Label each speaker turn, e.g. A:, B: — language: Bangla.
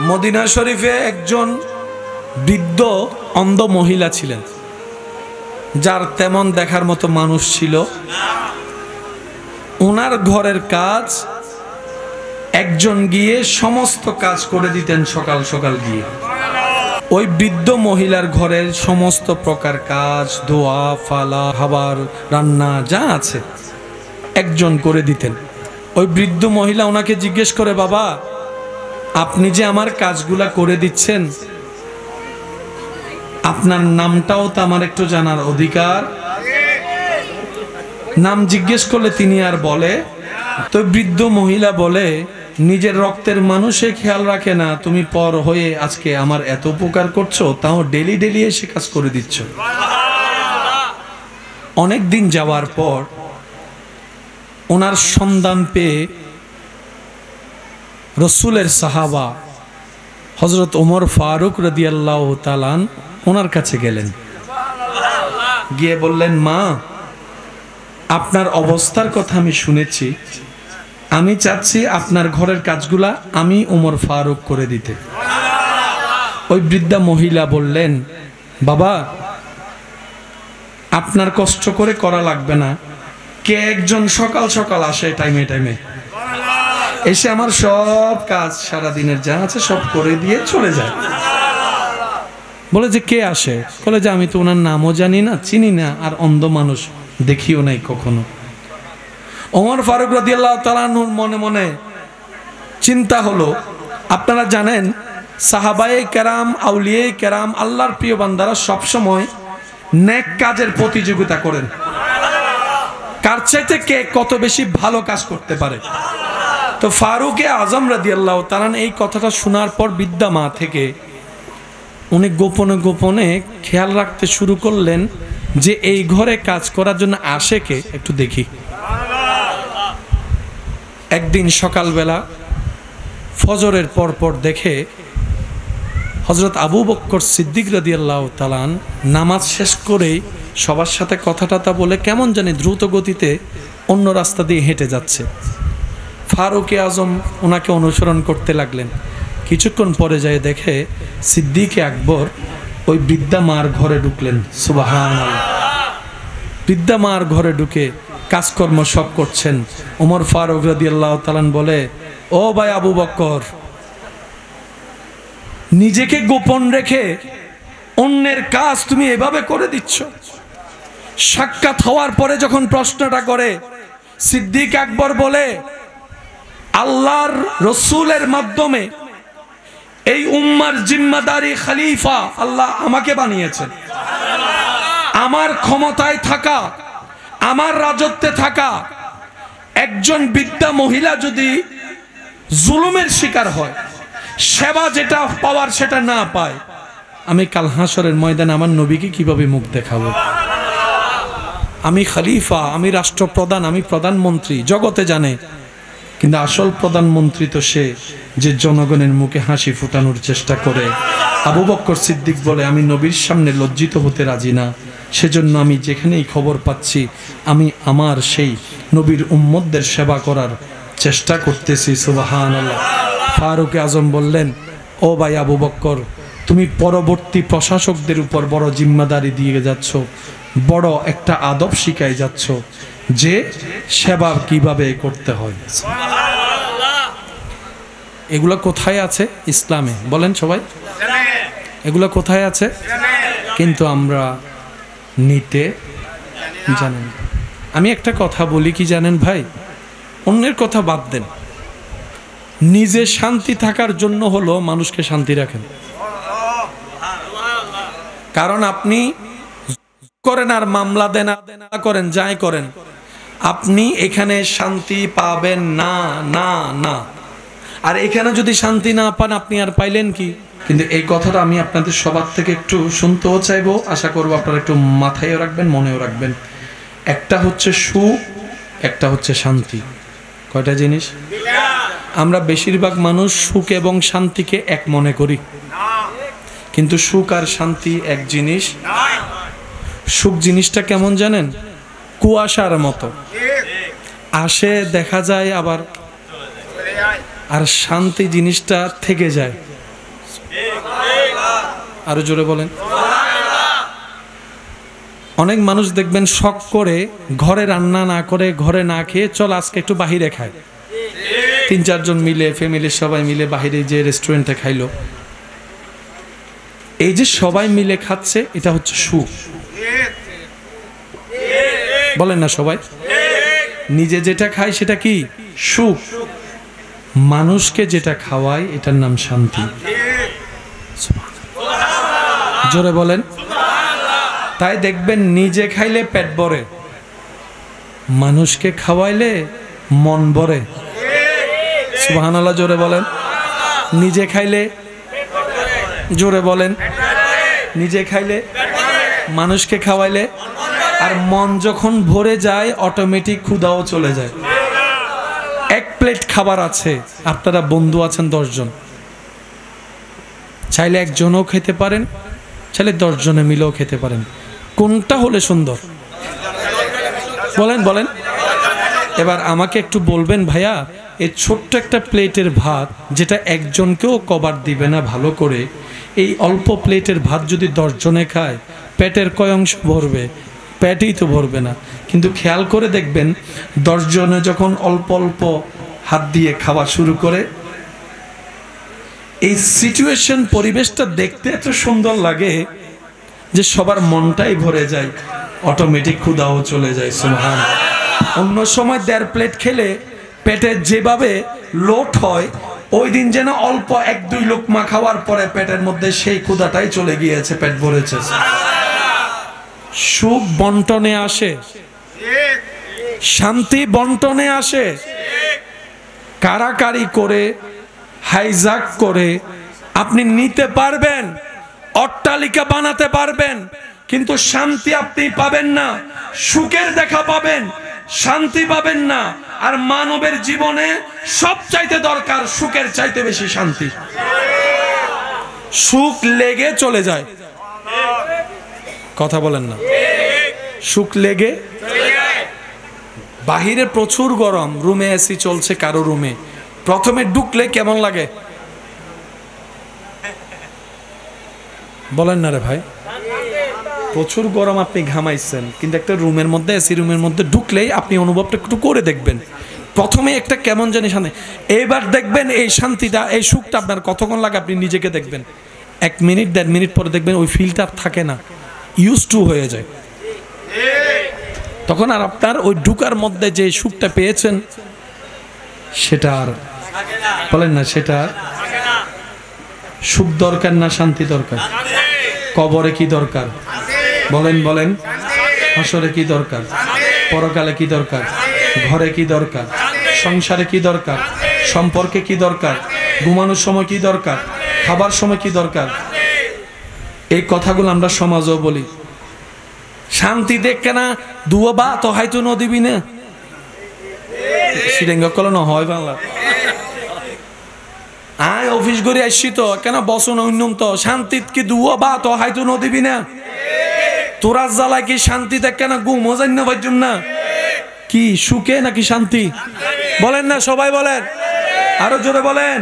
A: মদিনা শরীফে একজন বৃদ্ধ অন্ধ মহিলা ছিলেন, যার তেমন দেখার মতো মানুষ ছিল। ওনার ঘরের কাজ একজন গিয়ে সমস্ত কাজ করে দিতেন। সকাল সকাল গিয়ে ওই বৃদ্ধ মহিলার ঘরের সমস্ত প্রকার কাজ, ধোয়া ফালা, খাবার রান্না যা আছে একজন করে দিতেন। ওই বৃদ্ধ মহিলা ওনাকে জিজ্ঞেস করে, বাবা আপনি যে আমার কাজগুলা করে দিচ্ছেন, আপনার নামটাও তো আমার একটু জানার অধিকার। নাম জিজ্ঞেস করলে তিনি আর বলে, তো বৃদ্ধ মহিলা বলে, নিজের রক্তের মানুষে খেয়াল রাখে না, তুমি পর হয়ে আজকে আমার এত উপকার করছো, তাও ডেলি ডেলি এসে কাজ করে দিচ্ছ। অনেক দিন যাওয়ার পর ওনার সন্ধান পেয়ে রসুলের সাহাবা হযরত ওমর ফারুক রাদিয়াল্লাহু তাআলা ওনার কাছে গেলেন। গিয়ে বললেন, মা আপনার অবস্থার কথা আমি শুনেছি, আমি চাচ্ছি আপনার ঘরের কাজগুলা আমি ওমর ফারুক করে দিতে। ওই বৃদ্ধা মহিলা বললেন, বাবা আপনার কষ্ট করে করা লাগবে না, কে একজন সকাল সকাল আসে টাইমে টাইমে, এসে আমার সব কাজ সারা দিনের যা আছে সব করে দিয়ে চলে যায়। বলে যে কে আসে? বলে যে আমি তো ওনার নামও জানি না, চিনি না, আর অন্ধ মানুষ দেখিও নাই কখনো। ওমর ফারুক রাদিয়াল্লাহু তাআলা আনহুর মনে মনে চিন্তা হলো, আপনারা জানেন সাহাবায়ে কেরাম, আউলিয়ে কেরাম, আল্লাহর প্রিয় বান্দারা সবসময় নেক কাজের প্রতিযোগিতা করেন, কার চাইতে কে কত বেশি ভালো কাজ করতে পারে। তো ফারুকে আজম রাদিয়াল্লাহু তাআলা এই কথাটা শোনার পর বৃদ্ধা মা থেকে উনি গোপনে গোপনে খেয়াল রাখতে শুরু করলেন যে এই ঘরে কাজ করার জন্য আসে কে, একটু দেখি। একদিন সকালবেলা ফজরের পর দেখে হযরত আবু বকর সিদ্দিক রাদিয়াল্লাহু তাআলা নামাজ শেষ করেই সবার সাথে কথা বলে কেমন জানি দ্রুত গতিতে অন্য রাস্তা দিয়ে হেঁটে যাচ্ছে। ফারুকে আজম ওনাকে অনুসরণ করতে লাগলেন। কিছুক্ষণ পরে যায় দেখে সিদ্দিকে আকবর ওই বৃদ্ধা মার ঘরে ঢুকলেন। সুবহানাল্লাহ। বৃদ্ধা মার ঘরে ঢুকে কাজকর্ম সব করছেন। ওমর ফারুক রাদিয়াল্লাহু তাআলা বলে, ও ভাই আবু বকর, নিজেকে গোপন রেখে অন্যের কাজ তুমি এভাবে করে দিচ্ছ? সাক্ষাৎ হওয়ার পরে যখন প্রশ্নটা করে, সিদ্দিক আকবর বলে, আল্লাহর রসুলের মাধ্যমে এই উম্মার জিম্মাদারি খলিফা আল্লাহ আমাকে বানিয়েছেন। আমার ক্ষমতায় থাকা, আমার রাজত্বে থাকা একজন বৃদ্ধা মহিলা যদি জুলুমের শিকার হয়, সেবা যেটা পাওয়ার সেটা না পায়, আমি কাল হাসরের ময়দানে আমার নবীকে কিভাবে মুখ দেখাবো? আমি খলিফা, আমি রাষ্ট্রপ্রধান, আমি প্রধানমন্ত্রী, জগতে জানে, কিন্তু আসল প্রধানমন্ত্রী তো সে যে জনগণের মুখে হাসি ফুটানোর চেষ্টা করে। আবু বকর সিদ্দিক বলে, আমি নবীর সামনে লজ্জিত হতে রাজি না, সেজন্য আমি যেখানেই খবর পাচ্ছি আমি আমার সেই নবীর উম্মতদের সেবা করার চেষ্টা করতেছি। সুবহানাল্লাহ। ফারুক আজম বললেন, ও ভাই আবু বকর, তুমি পরবর্তী প্রশাসকদের উপর বড় জিম্মাদারি দিয়ে যাচ্ছ, বড় একটা আদব শিখাই যাচ্ছ যে সেবা কিভাবে করতে হয়। এগুলো কোথায় আছে ইসলামে? বলেন সবাই, এগুলো কোথায় আছে? কিন্তু আমরা নিতে জানেন। আমি একটা কথা বলি কি জানেন ভাই, অন্যের কথা বাদ দেন, নিজে শান্তি থাকার জন্য হলো মানুষকে শান্তি রাখেন। কারণ আপনি করেন আর মামলা দেনা করেন, যাই করেন, আপনি এখানে শান্তি পাবেন না না না। আর এখানে যদি শান্তি না পান, আপনি আর পাইলেন কি? কিন্তু এই কথাটা আমি আপনাদের সবার থেকে একটু শুনতেও চাইবো, আশা করবো আপনারা একটু মাথায়ও রাখবেন, মনেও রাখবেন। একটা হচ্ছে সুখ, একটা হচ্ছে শান্তি। কয়টা জিনিস? আমরা বেশিরভাগ মানুষ সুখ এবং শান্তিকে এক মনে করি, কিন্তু সুখ আর শান্তি এক জিনিস। সুখ জিনিসটা কেমন জানেন? কুয়াশার মতো, আসে দেখা যায় আবার, আর শান্তি জিনিসটা থেকে যায়। আরো জোরে বলেন। অনেক মানুষ দেখবেন শখ করে ঘরে রান্না না করে, ঘরে না খেয়ে চল আজকে একটু বাহিরে খায়। 3-4 জন মিলে, ফ্যামিলির সবাই মিলে বাহিরে যে রেস্টুরেন্টে খাইলো। এই যে সবাই মিলে খাচ্ছে, এটা হচ্ছে সুখ। বলেন না সবাই? নিজে যেটা খায় সেটা কি? সুখ। মানুষকে যেটা খাওয়ায় এটার নাম শান্তি। জোরে বলেন। তাই দেখবেন নিজে খাইলে পেট ভরে, মানুষকে খাওয়াইলে মন ভরে। সুবহানাল্লাহ, জোরে বলেন। নিজে খাইলে, জোরে বলেন, নিজে খাইলে, মানুষকে খাওয়াইলে, আর মন যখন ভরে যায় অটোমেটিক ক্ষুধাও চলে যায়। এক প্লেট খাবার আছে, আপনারা বন্ধু আছেন 10 জন, চাইলে একজনও খেতে পারেন, চাইলে 10 জনে মিলেও খেতে পারেন। কোনটা হলে সুন্দর? বলেন বলেন। এবার আমাকে একটু বলবেন ভাইয়া, এই ছোট্ট একটা প্লেটের ভাত যেটা একজনকেও কভার দিবে না ভালো করে, এই অল্প প্লেটের ভাত যদি 10 জনে খায়, পেটের কয় অংশ ভরবে? পেটেই তো ভরবে না। কিন্তু খেয়াল করে দেখবেন 10 জনে যখন অল্প অল্প হাত দিয়ে খাওয়া শুরু করে, এই সিচুয়েশন, পরিবেশটা দেখতে এত সুন্দর লাগে যে সবার মনটাই ভরে যায়, অটোমেটিক ক্ষুধাও চলে যায়। সুবহান। অন্য সময় 1.5 প্লেট খেলে পেটে যেভাবে লোট হয়, ওই দিন যেন অল্প 1-2 লোকমা খাওয়ার পরে পেটের মধ্যে সেই ক্ষুধাটাই চলে গিয়েছে, পেট ভরেছে। সুখ বন্টনে আসে, শান্তি বন্টনে আসে। কারাকারি করে, হাইজাক করে আপনি নিতে পারবেন, অট্টালিকা বানাতে পারবেন, কিন্তু শান্তি আপনি পাবেন না। সুখের দেখা পাবেন, শান্তি পাবেন না। আর মানবের জীবনে সবচাইতে দরকার সুখের চাইতে বেশি শান্তি। সুখ লেগে চলে যায়, কথা বলেন না। সুখ লেগে, বাহিরে প্রচুর গরম, রুমে এসি চলছে কারো রুমে, প্রথমে ঢুকলে কেমন লাগে? বলেন না রে ভাই। প্রচুর গরম, আপনি ঘামাইছেন, কিন্তু একটা রুমের মধ্যে, এসি রুমের মধ্যে ঢুকলেই আপনি অনুভবটা একটু করে দেখবেন, প্রথমে একটা কেমন জানি শান্তি। এবার দেখবেন এই শান্তিটা, এই সুখটা আপনার কতক্ষণ লাগে আপনি নিজেকে দেখবেন। 1 মিনিট 1.5 মিনিট পরে দেখবেন ওই ফিলটা থাকে না, ইউজ টু হয়ে যায়। তখন আর আপনার ওই ঢুকার মধ্যে যে সুখটা পেয়েছেন সেটা আর, বলেন না, সেটা সুখ দরকার না শান্তি দরকার? কবরে কি দরকার? বলেন বলেন। হাসরে কি দরকার? পরকালে কি দরকার? ঘরে কি দরকার? সংসারে কি দরকার? সম্পর্কে কি দরকার? ঘুমানোর সময় কি দরকার? খাবার সময় কি দরকার? এই কথাগুলো আমরা সমাজেও বলি। শান্তি দেখে না দুয়া বা তো হয়তো নদীবি না সিরেঙ্গ কলে না হয় বাংলা। আয় অফিস করে আসছি তো কেন বসন অন্যম তো শান্তি কি দুয়া বা তো হয়তো নদীবি না। তোরা জ্বালায় কি শান্তি দেখে না ঘুম মজান্য পাইজুম না? কি সুখে নাকি শান্তি? বলেন না সবাই, বলেন আরো জোরে বলেন।